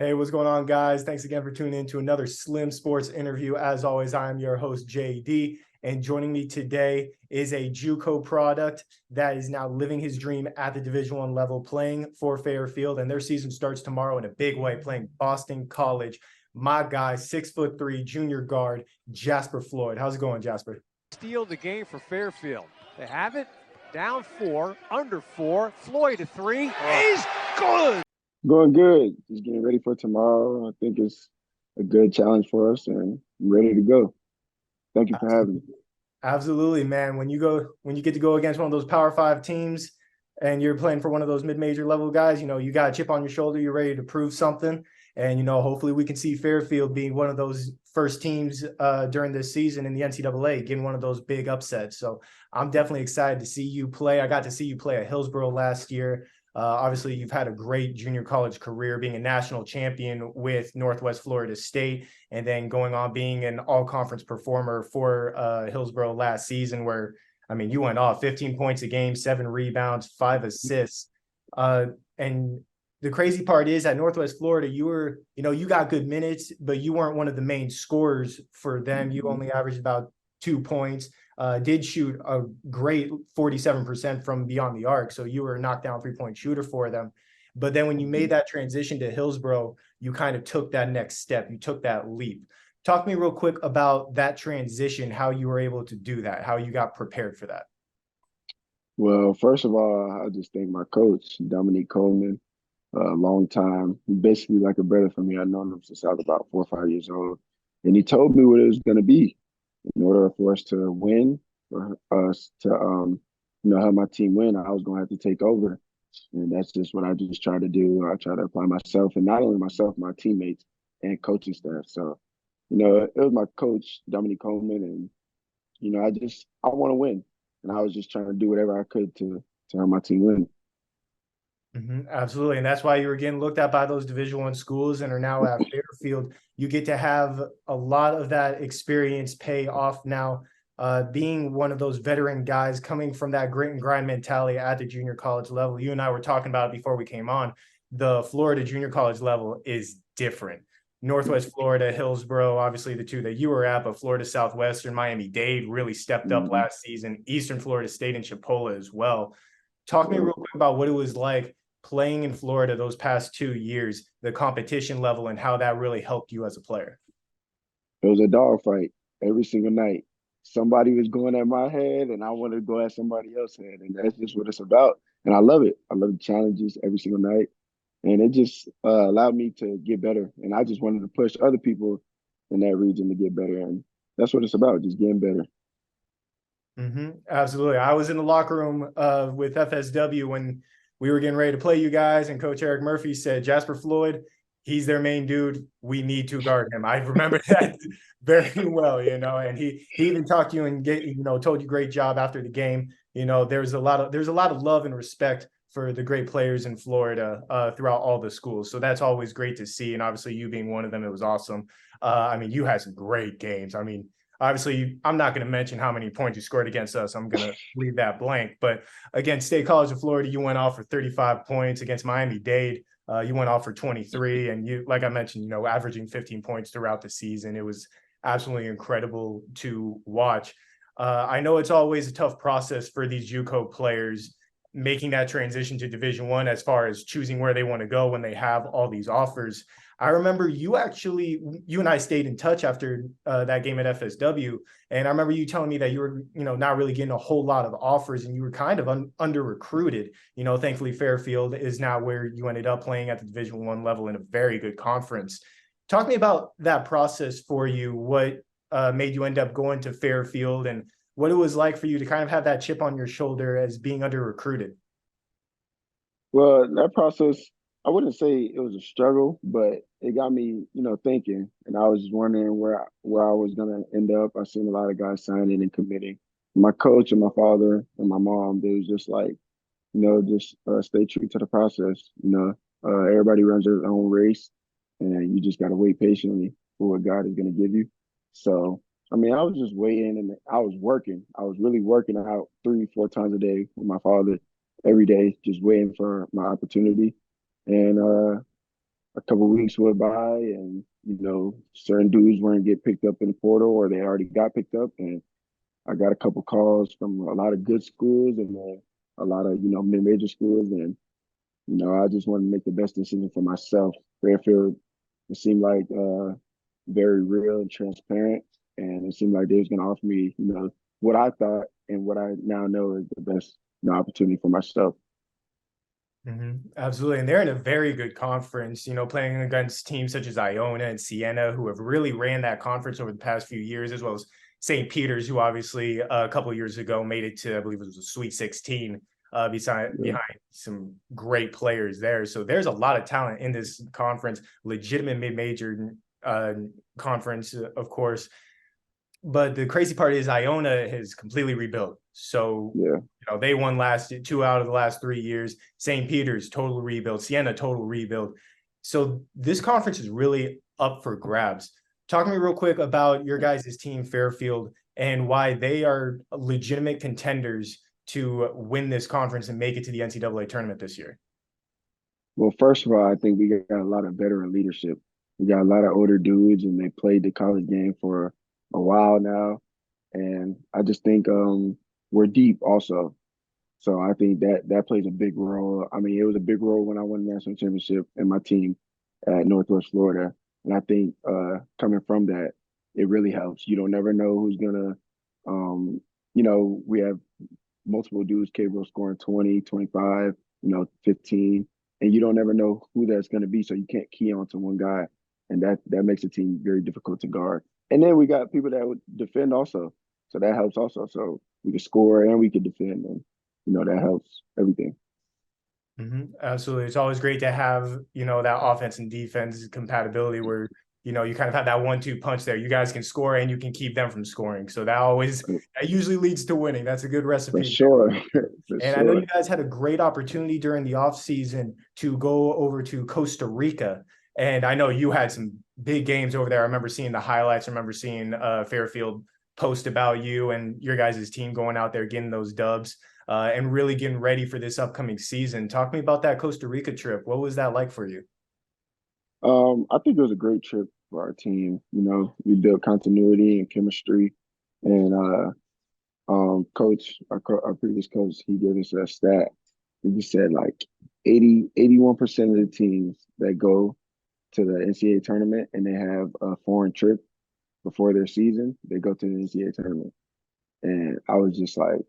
Hey, what's going on, guys? Thanks again for tuning in to another Slim Sports interview. As always, I am your host, JD, and joining me today is a JUCO product that is now living his dream at the Division I level, playing for Fairfield, and their season starts tomorrow in a big way, playing Boston College. My guy, 6'3", junior guard, Jasper Floyd. How's it going, Jasper? Steal the game for Fairfield. They have it. Down 4, under 4. Floyd a 3. He's good. Going good. Just getting ready for tomorrow. I think it's a good challenge for us, and I'm ready to go. Thank you for having me. Absolutely, man. When you get to go against one of those Power 5 teams and you're playing for one of those mid-major level guys, you got a chip on your shoulder, you're ready to prove something. And, hopefully we can see Fairfield being one of those first teams during this season in the NCAA, getting one of those big upsets. So I'm definitely excited to see you play. I got to see you play at Hillsborough last year. Obviously, you've had a great junior college career, being a national champion with Northwest Florida State, and then going on being an all-conference performer for Hillsborough last season, where, you went off 15 points a game, 7 rebounds, 5 assists. And the crazy part is at Northwest Florida, you got good minutes, but you weren't one of the main scorers for them. You only averaged about 2 points. Did shoot a great 47% from beyond the arc. So you were a knockdown 3-point shooter for them. But then when you made that transition to Hillsborough, you kind of took that next step. You took that leap. Talk to me real quick about that transition, how you were able to do that, how you got prepared for that. Well, first of all, I just thank my coach, Dominique Coleman, a long time. Basically like a brother for me. I've known him since I was about 4 or 5 years old. And he told me what it was going to be. In order for us to win, for us to have my team win, I was going to have to take over. And that's just what I just try to do. I try to apply myself, and not only myself, my teammates and coaching staff. So, it was my coach, Dominique Coleman, and, I want to win. And I was just trying to do whatever I could to help my team win. Absolutely. And that's why you were getting looked at by those Division I schools and are now at Fairfield. You get to have a lot of that experience pay off now, being one of those veteran guys coming from that grit and grind mentality at the junior college level. You and I were talking about it before we came on. The Florida junior college level is different. Northwest Florida, Hillsborough, obviously the two that you were at, but Florida Southwestern, Miami-Dade really stepped up last season. Eastern Florida State and Chipola as well. Talk to me real quick about what it was like playing in Florida those past 2 years, the competition level, and how that really helped you as a player. It was a dogfight every single night. Somebody was going at my head, and I wanted to go at somebody else's head, and that's just what it's about. And I love it. I love the challenges every single night, and it just allowed me to get better. And I just wanted to push other people in that region to get better, and that's what it's about, just getting better. Absolutely. I was in the locker room with FSW when we were getting ready to play you guys, and Coach Eric Murphy said, Jasper Floyd, he's their main dude. We need to guard him. I remember that very well, and he even talked to you and told you great job after the game. There's a lot of love and respect for the great players in Florida throughout all the schools. So that's always great to see. And obviously you being one of them, it was awesome. You had some great games. Obviously, I'm not going to mention how many points you scored against us. I'm going to leave that blank. But against State College of Florida, you went off for 35 points. Against Miami-Dade, you went off for 23. And you, like I mentioned, averaging 15 points throughout the season. It was absolutely incredible to watch. I know it's always a tough process for these JUCO players making that transition to Division I as far as choosing where they want to go when they have all these offers. I remember you and I stayed in touch after that game at FSW. And I remember you telling me that you were, not really getting a whole lot of offers and you were kind of under recruited. Thankfully Fairfield is now where you ended up playing at the Division I level in a very good conference. Talk to me about that process for you. What made you end up going to Fairfield and what it was like for you to kind of have that chip on your shoulder as being under recruited? Well, that process, I wouldn't say it was a struggle, but it got me, thinking. And I was just wondering where I was gonna end up. I seen a lot of guys signing and committing. My coach and my father and my mom, they was just like, just stay true to the process. Everybody runs their own race, and you just gotta wait patiently for what God is gonna give you. So, I was just waiting, and I was working. I was really working out 3, 4 times a day with my father every day, just waiting for my opportunity. And a couple of weeks went by, and certain dudes weren't get picked up in the portal, or they already got picked up, and I got a couple calls from a lot of good schools and then a lot of mid-major schools, and I just wanted to make the best decision for myself. Fairfield, it seemed like very real and transparent, and it seemed like they was going to offer me, what I thought and what I now know is the best opportunity for myself. Absolutely. And they're in a very good conference, playing against teams such as Iona and Siena, who have really ran that conference over the past few years, as well as St. Peter's, who obviously a couple of years ago made it to, I believe it was a Sweet 16, behind some great players there. So there's a lot of talent in this conference, legitimate mid-major conference, of course. But the crazy part is Iona has completely rebuilt. So, they won last 2 out of the last 3 years. St. Peter's, total rebuild. Siena, total rebuild. So this conference is really up for grabs. Talk to me real quick about your guys' team, Fairfield, and why they are legitimate contenders to win this conference and make it to the NCAA tournament this year. Well, first of all, I think we got a lot of veteran leadership. We got a lot of older dudes, and they played the college game for a while now. And I just think we're deep also. So I think that plays a big role. I mean, it was a big role when I won the national championship and my team at Northwest Florida. And I think coming from that, it really helps. You don't never know who's gonna we have multiple dudes capable of scoring 20, 25, 15, and you don't ever know who that's gonna be. So you can't key on to one guy. And that makes the team very difficult to guard. And then we got people that would defend also. So that helps also. So we can score and we can defend, and that helps everything. Absolutely. It's always great to have, that offense and defense compatibility where, you kind of have that 1-2 punch there. You guys can score and you can keep them from scoring. So that usually leads to winning. That's a good recipe. For sure. And I know you guys had a great opportunity during the offseason to go over to Costa Rica. And I know you had some big games over there. I remember seeing the highlights. I remember seeing Fairfield post about you and your guys' team going out there, getting those dubs and really getting ready for this upcoming season. Talk to me about that Costa Rica trip. What was that like for you? I think it was a great trip for our team. We built continuity and chemistry, and coach, our previous coach, he gave us a stat. He said like 81% of the teams that go to the NCAA tournament and they have a foreign trip before their season, they go to the NCAA tournament. And I was just like,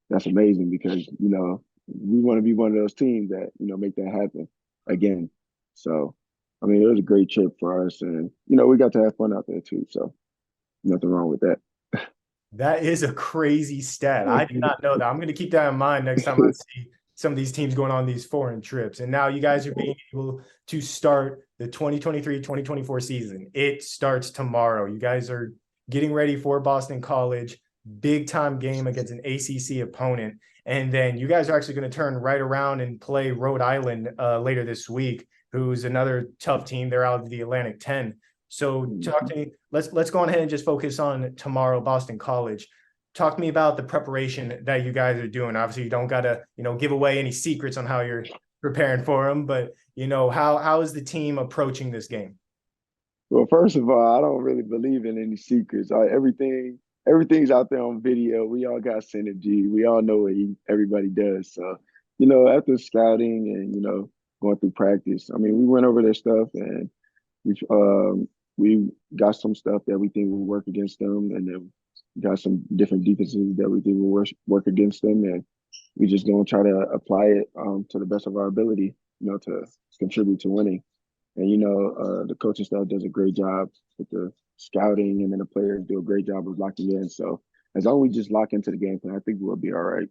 that's amazing, because, we want to be one of those teams that, make that happen again. So, I mean, it was a great trip for us, and, we got to have fun out there too. So nothing wrong with that. That is a crazy stat. I did not know that. I'm going to keep that in mind next time I see some of these teams going on these foreign trips. And now you guys are being able to start the 2023-2024 season. It starts tomorrow. You guys are getting ready for Boston College, big time game against an ACC opponent. And then you guys are actually going to turn right around and play Rhode Island later this week, who's another tough team. They're out of the Atlantic 10. So talk to me. Let's go on ahead and just focus on tomorrow, Boston College. Talk to me about the preparation that you guys are doing. Obviously, you don't gotta, give away any secrets on how you're preparing for them, but how is the team approaching this game? Well, first of all, I don't really believe in any secrets. Everything's out there on video. We all got synergy. We all know what everybody does. So, after scouting and going through practice, I mean, we went over their stuff, and we got some stuff that we think will work against them, and then got some different defenses that we think will work against them, and we just gonna try to apply it to the best of our ability, to contribute to winning. And the coaching staff does a great job with the scouting, and then the players do a great job of locking in. So as long as we just lock into the game plan, I think we'll be all right.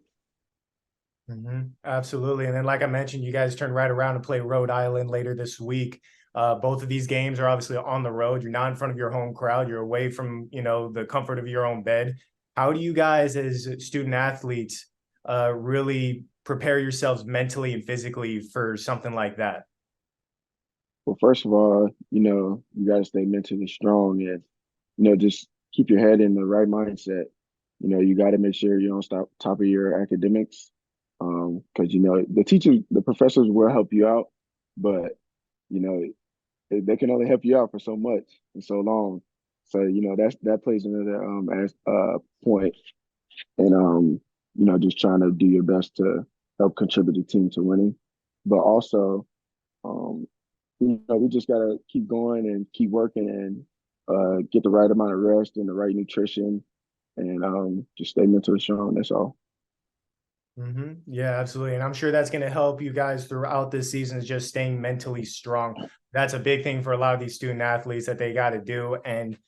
Absolutely. And then, like I mentioned, you guys turn right around and play Rhode Island later this week. Both of these games are obviously on the road. You're not in front of your home crowd. You're away from, the comfort of your own bed. How do you guys as student athletes really prepare yourselves mentally and physically for something like that? Well, first of all, you got to stay mentally strong, and, just keep your head in the right mindset. You got to make sure you don't stop top of your academics, because, the professors will help you out, but, they can only help you out for so much and so long. So that plays another point, and just trying to do your best to help contribute the team to winning, but also um, we just gotta keep going and keep working and get the right amount of rest and the right nutrition, and just stay mentally strong. That's all. Yeah, absolutely. And I'm sure that's going to help you guys throughout this season, is just staying mentally strong. That's a big thing for a lot of these student athletes that they got to do. And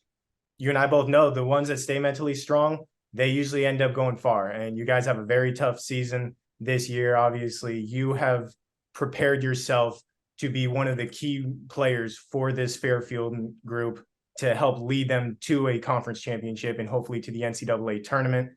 you and I both know the ones that stay mentally strong, they usually end up going far. And you guys have a very tough season this year. Obviously, you have prepared yourself to be one of the key players for this Fairfield group to help lead them to a conference championship and hopefully to the NCAA tournament.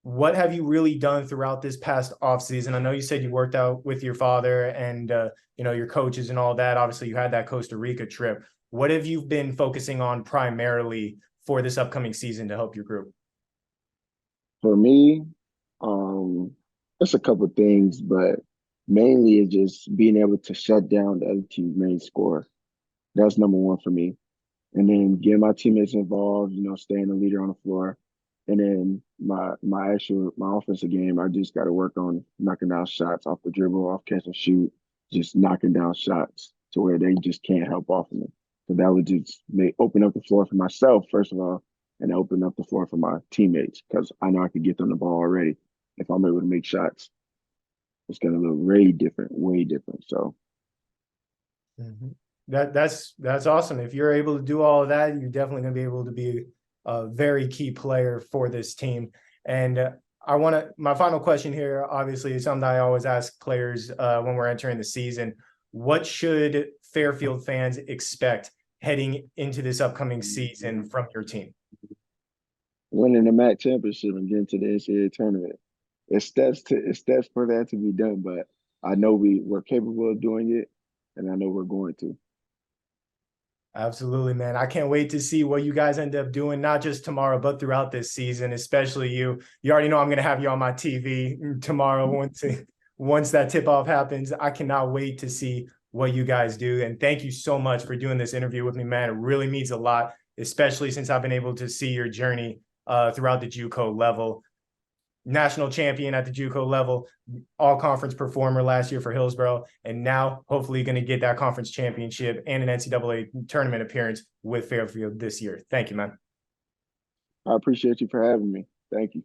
What have you really done throughout this past offseason? I know you said you worked out with your father and your coaches and all that. Obviously, you had that Costa Rica trip. What have you been focusing on primarily for this upcoming season to help your group? For me, it's a couple things, but mainly it's just being able to shut down the other team's main score. That's number one for me. And then getting my teammates involved, staying a leader on the floor. And then my offensive game, I just got to work on knocking down shots off the dribble, off catch and shoot, just knocking down shots to where they just can't help off of me. So that would just open up the floor for myself, first of all, and open up the floor for my teammates, because I know I could get them the ball already. If I'm able to make shots, it's going to look way different, way different. So That's awesome. If you're able to do all of that, you're definitely going to be able to be a very key player for this team. And my final question here, obviously, is something I always ask players when we're entering the season. What should Fairfield fans expect heading into this upcoming season from your team? winning the MAC championship and getting to the NCAA tournament. It's steps for that to be done, but I know we're capable of doing it, and I know we're going to. Absolutely, man. I can't wait to see what you guys end up doing, not just tomorrow, but throughout this season, especially you. You already know I'm going to have you on my TV tomorrow once that tip-off happens. I cannot wait to see what you guys do. And thank you so much for doing this interview with me, man. It really means a lot, especially since I've been able to see your journey throughout the JUCO level. National champion at the JUCO level, all conference performer last year for Hillsborough, and now hopefully going to get that conference championship and an NCAA tournament appearance with Fairfield this year. Thank you, man. I appreciate you for having me. Thank you.